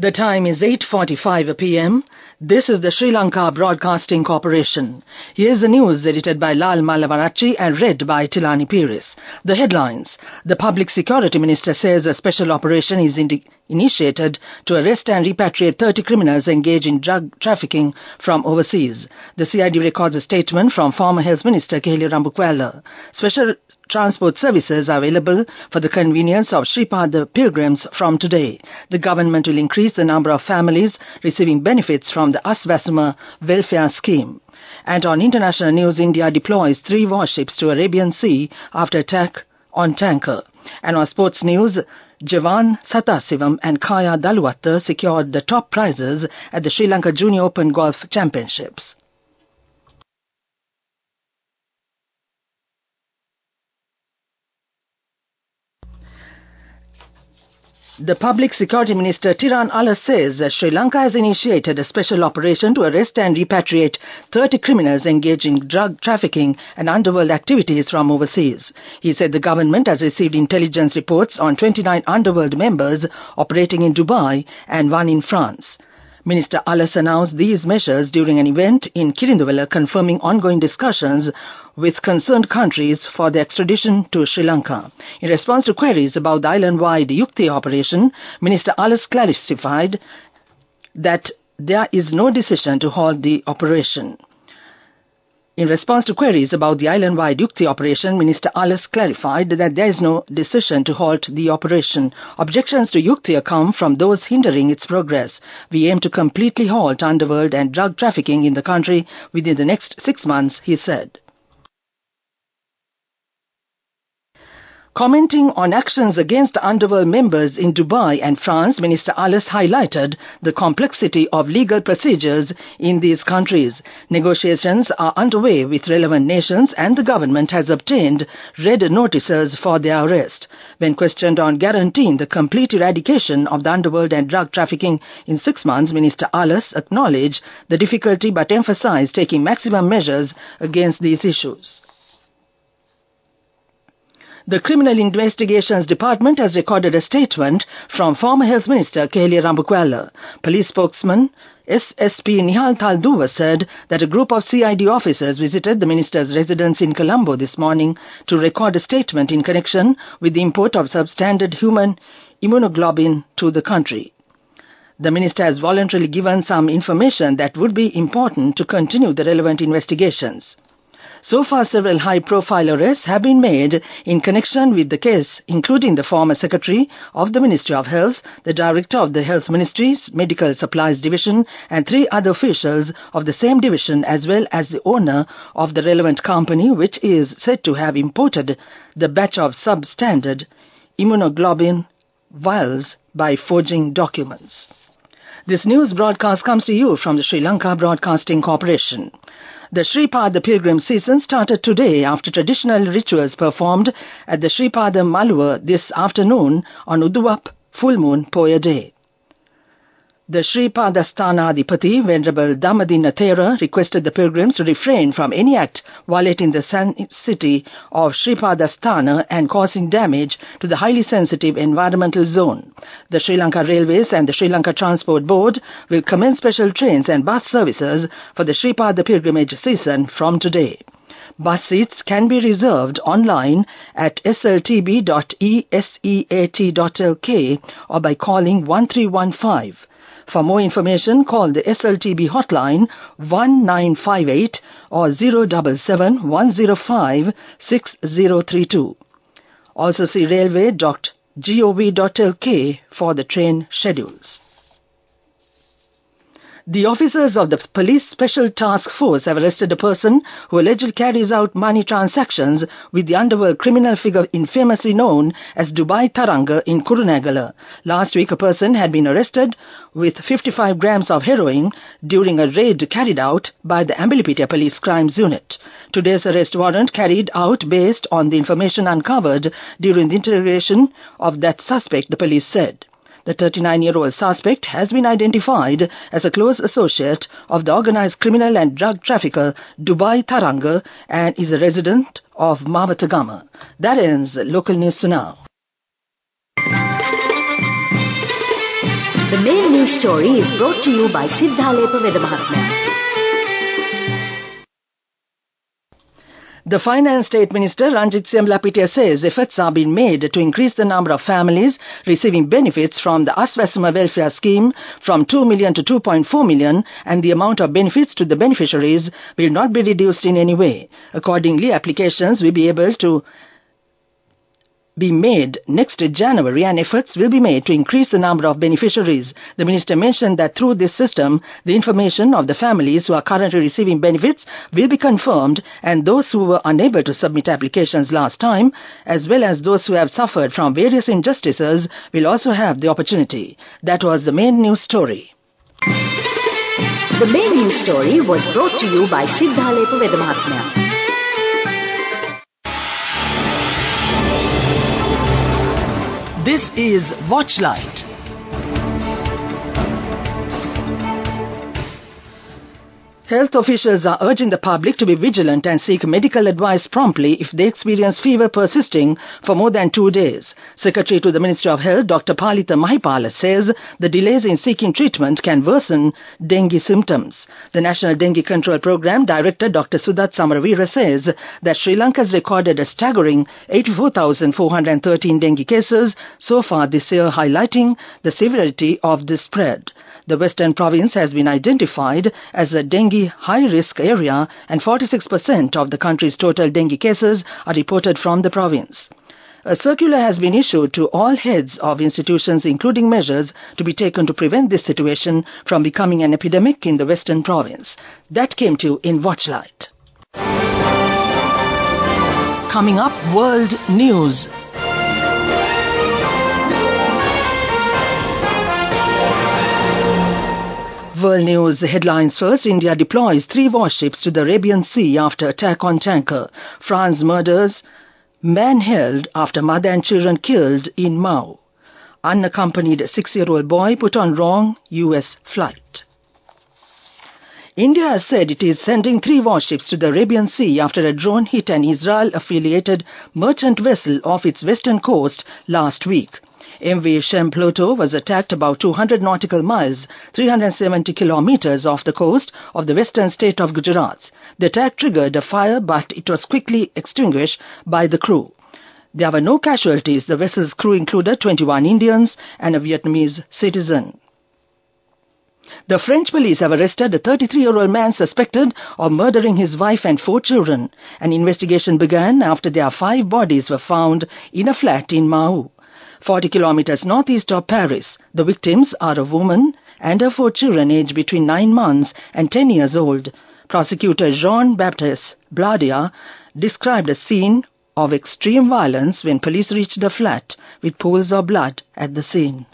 The time is 8:45 p.m. This is the Sri Lanka Broadcasting Corporation. Here's the news edited by Lal Malavarachi and read by Tilani Pires. The headlines. The Public Security Minister says a special operation is initiated to arrest and repatriate 30 criminals engaged in drug trafficking from overseas. The CID records a statement from former Health Minister Keheli Rambukwala. Special transport services are available for the convenience of Sripada pilgrims from today. The government will increase the number of families receiving benefits from the Asvasuma welfare scheme. And on international news, India deploys 3 warships to Arabian Sea after attack on tanker. And on sports news, Javan Satasivam and Kaya Daluwatta secured the top prizes at the Sri Lanka Junior Open Golf Championships. The Public Security Minister Tiran Alas says that Sri Lanka has initiated a special operation to arrest and repatriate 30 criminals engaged in drug trafficking and underworld activities from overseas. He said the government has received intelligence reports on 29 underworld members operating in Dubai and 1 in France. Minister Alas announced these measures during an event in Kirinduvela confirming ongoing discussions with concerned countries for the extradition to Sri Lanka. In response to queries about the island-wide Yukti operation, Minister Alas clarified that there is no decision to halt the operation. In response to queries about the island-wide Yukti operation, Minister Alas clarified that there is no decision to halt the operation. Objections to Yukti come from those hindering its progress. We aim to completely halt underworld and drug trafficking in the country within the next 6 months, he said. Commenting on actions against underworld members in Dubai and France, Minister Alas highlighted the complexity of legal procedures in these countries. Negotiations are underway with relevant nations and the government has obtained red notices for their arrest. When questioned on guaranteeing the complete eradication of the underworld and drug trafficking in 6 months, Minister Alas acknowledged the difficulty but emphasized taking maximum measures against these issues. The Criminal Investigations Department has recorded a statement from former Health Minister Keheli Rambukwala. Police spokesman SSP Nihal Thalduva said that a group of CID officers visited the minister's residence in Colombo this morning to record a statement in connection with the import of substandard human immunoglobulin to the country. The minister has voluntarily given some information that would be important to continue the relevant investigations. So far, several high-profile arrests have been made in connection with the case, including the former Secretary of the Ministry of Health, the Director of the Health Ministry's Medical Supplies Division, and 3 other officials of the same division, as well as the owner of the relevant company, which is said to have imported the batch of substandard immunoglobulin vials by forging documents. This news broadcast comes to you from the Sri Lanka Broadcasting Corporation. The Sripada pilgrim season started today after traditional rituals performed at the Sripada Maluva this afternoon on Uduwap full moon Poya day. The Sripada Sthanadipati, Venerable Dhammadina Thera, requested the pilgrims to refrain from any act violating the sanctity of Sripada Sthana and causing damage to the highly sensitive environmental zone. The Sri Lanka Railways and the Sri Lanka Transport Board will commence special trains and bus services for the Sripada pilgrimage season from today. Bus seats can be reserved online at sltb.eseat.lk or by calling 1315. For more information, call the SLTB hotline 1958 or 077 105 6032. Also see railway.gov.lk for the train schedules. The officers of the Police Special Task Force have arrested a person who allegedly carries out money transactions with the underworld criminal figure infamously known as Dubai Taranga in Kurunegala. Last week, a person had been arrested with 55 grams of heroin during a raid carried out by the Ambilipitiya Police Crimes Unit. Today's arrest warrant carried out based on the information uncovered during the interrogation of that suspect, the police said. The 39-year-old suspect has been identified as a close associate of the organized criminal and drug trafficker Dubai Taranga and is a resident of Mavatagama. That ends local news now. The main news story is brought to you by Sinhala Vedamahatmya. The Finance State Minister Ranjit Siamlapitiya says efforts are being made to increase the number of families receiving benefits from the Aswasuma Welfare Scheme from 2 million to 2.4 million, and the amount of benefits to the beneficiaries will not be reduced in any way. Accordingly, applications will be able to be made next January and efforts will be made to increase the number of beneficiaries. The minister mentioned that through this system, the information of the families who are currently receiving benefits will be confirmed, and those who were unable to submit applications last time, as well as those who have suffered from various injustices, will also have the opportunity. That was the main news story. The main news story was brought to you by Sinhala Vedamahatmya. This is Watchlight. Health officials are urging the public to be vigilant and seek medical advice promptly if they experience fever persisting for more than 2 days. Secretary to the Ministry of Health, Dr. Palitha Mahipala, says the delays in seeking treatment can worsen dengue symptoms. The National Dengue Control Programme Director, Dr. Sudat Samaravira, says that Sri Lanka has recorded a staggering 84,413 dengue cases so far this year, highlighting the severity of the spread. The Western Province has been identified as a dengue high-risk area, and 46% of the country's total dengue cases are reported from the province. A circular has been issued to all heads of institutions, including measures to be taken to prevent this situation from becoming an epidemic in the Western Province. That came to you in Watchlight. Coming up, World News. World News headlines first. India deploys 3 warships to the Arabian Sea after attack on tanker. France murders man held after mother and children killed in Mau. Unaccompanied 6-year-old boy put on wrong US flight. India has said it is sending 3 warships to the Arabian Sea after a drone hit an Israel-affiliated merchant vessel off its western coast last week. MV Shem Pluto was attacked about 200 nautical miles, 370 kilometers off the coast of the western state of Gujarat. The attack triggered a fire, but it was quickly extinguished by the crew. There were no casualties. The vessel's crew included 21 Indians and a Vietnamese citizen. The French police have arrested a 33-year-old man suspected of murdering his wife and 4 children. An investigation began after their 5 bodies were found in a flat in Mau, 40 kilometers northeast of Paris. The victims are a woman and her 4 children aged between 9 months and 10 years old. Prosecutor Jean-Baptiste Bladia described a scene of extreme violence when police reached the flat with pools of blood at the scene.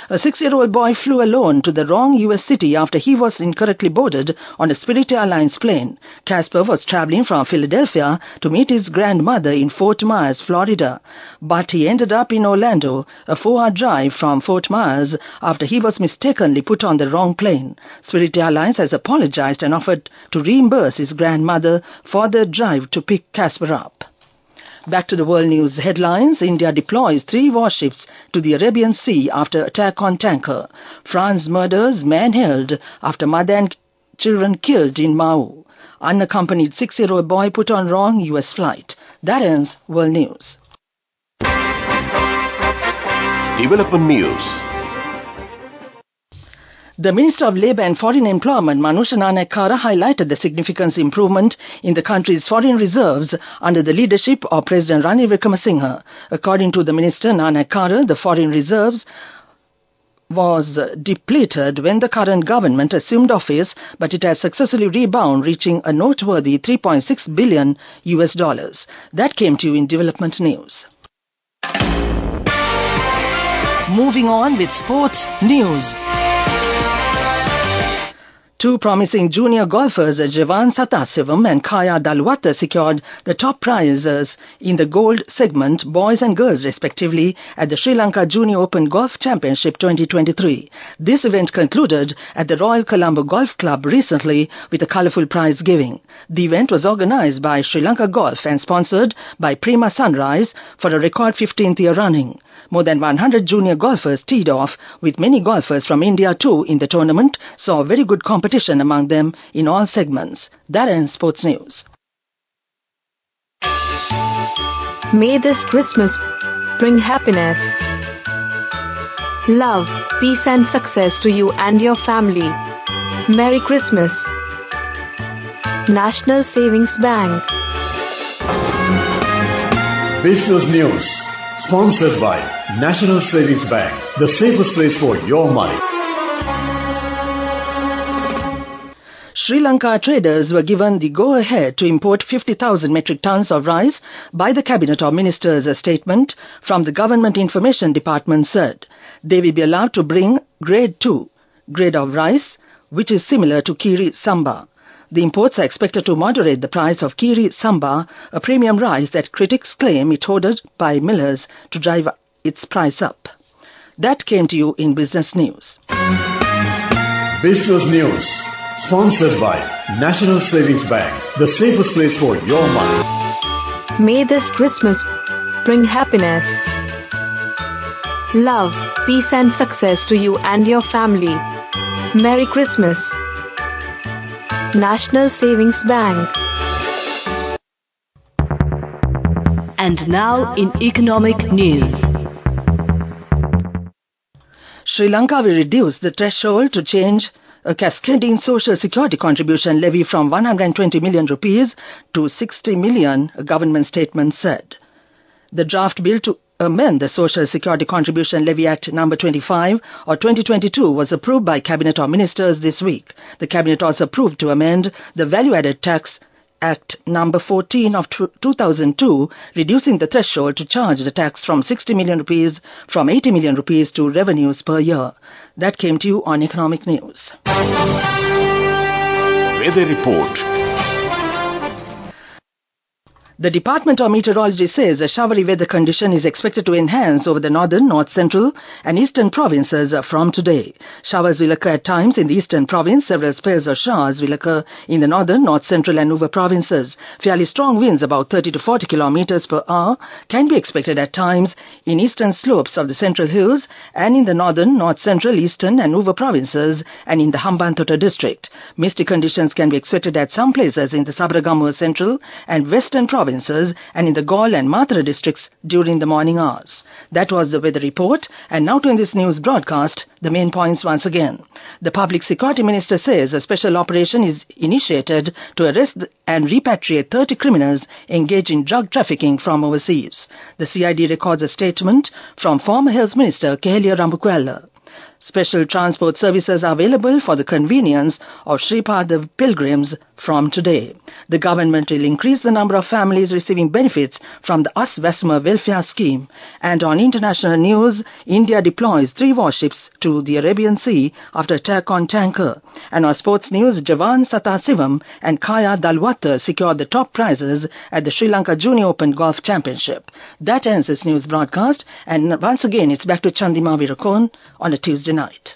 A 6-year-old boy flew alone to the wrong U.S. city after he was incorrectly boarded on a Spirit Airlines plane. Casper was traveling from Philadelphia to meet his grandmother in Fort Myers, Florida. But he ended up in Orlando, a 4-hour drive from Fort Myers, after he was mistakenly put on the wrong plane. Spirit Airlines has apologized and offered to reimburse his grandmother for the drive to pick Casper up. Back to the world news headlines. India deploys 3 warships to the Arabian Sea after attack on tanker. France murders man held after mother and children killed in Mau. Unaccompanied 6-year-old boy put on wrong US flight. That ends world news. Development news. The Minister of Labour and Foreign Employment, Manusha Nanayakkara, highlighted the significant improvement in the country's foreign reserves under the leadership of President Ranil Wickremesinghe. According to the Minister Nanayakkara, the foreign reserves was depleted when the current government assumed office, but it has successfully rebounded, reaching a noteworthy $3.6 billion. That came to you in development news. Moving on with sports news. Two promising junior golfers, Javan Satasivam and Kaya Dalwata, secured the top prizes in the gold segment, boys and girls respectively, at the Sri Lanka Junior Open Golf Championship 2023. This event concluded at the Royal Colombo Golf Club recently with a colourful prize giving. The event was organised by Sri Lanka Golf and sponsored by Prima Sunrise for a record 15th year running. More than 100 junior golfers teed off, with many golfers from India too in the tournament, saw very good competition among them in all segments. That ends sports news. May this Christmas bring happiness, love, peace and success to you and your family. Merry Christmas. National Savings Bank. Business News, sponsored by National Savings Bank, the safest place for your money. Sri Lanka traders were given the go-ahead to import 50,000 metric tons of rice by the Cabinet of Ministers, a statement from the Government Information Department said. They will be allowed to bring grade 2 grade of rice, which is similar to Kiri Samba. The imports are expected to moderate the price of Kiri Samba, a premium rice that critics claim it ordered by millers to drive its price up. That came to you in Business News. Business News, sponsored by National Savings Bank, the safest place for your money. May this Christmas bring happiness, love, peace and success to you and your family. Merry Christmas. National Savings Bank. And now in economic news. Sri Lanka will reduce the threshold to change a cascading social security contribution levy from 120 million rupees to 60 million, a government statement said. The draft bill to amend the Social Security Contribution Levy Act No. 25 of 2022 was approved by Cabinet of Ministers this week. The Cabinet also approved to amend the Value-Added Tax Act No. 14 of 2002, reducing the threshold to charge the tax from 60 million rupees from 80 million rupees to revenues per year. That came to you on Economic News. Weather Report. The Department of Meteorology says a showery weather condition is expected to enhance over the northern, north central and eastern provinces from today. Showers will occur at times in the eastern province. Several spells of showers will occur in the northern, north central and Nuva provinces. Fairly strong winds, about 30 to 40 kilometers per hour, can be expected at times in eastern slopes of the central hills and in the northern, north central, eastern and Nuva provinces and in the Hambantota district. Misty conditions can be expected at some places in the Sabaragamuwa central and western provinces and in the Gaul and Matra districts during the morning hours. That was the weather report, and now to in this news broadcast, the main points once again. The Public Security Minister says a special operation is initiated to arrest and repatriate 30 criminals engaged in drug trafficking from overseas. The CID records a statement from former Health Minister Kehelia Rambukwella. Special transport services are available for the convenience of Sripada pilgrims from today. The government will increase the number of families receiving benefits from the Us Vesma welfare scheme. And on international news, India deploys 3 warships to the Arabian Sea after attack on tanker. And on sports news, Javan Satasivam and Kaya Dalwata secured the top prizes at the Sri Lanka Junior Open Golf Championship. That ends this news broadcast, and once again it's back to Chandima Virakon on a Tuesday night.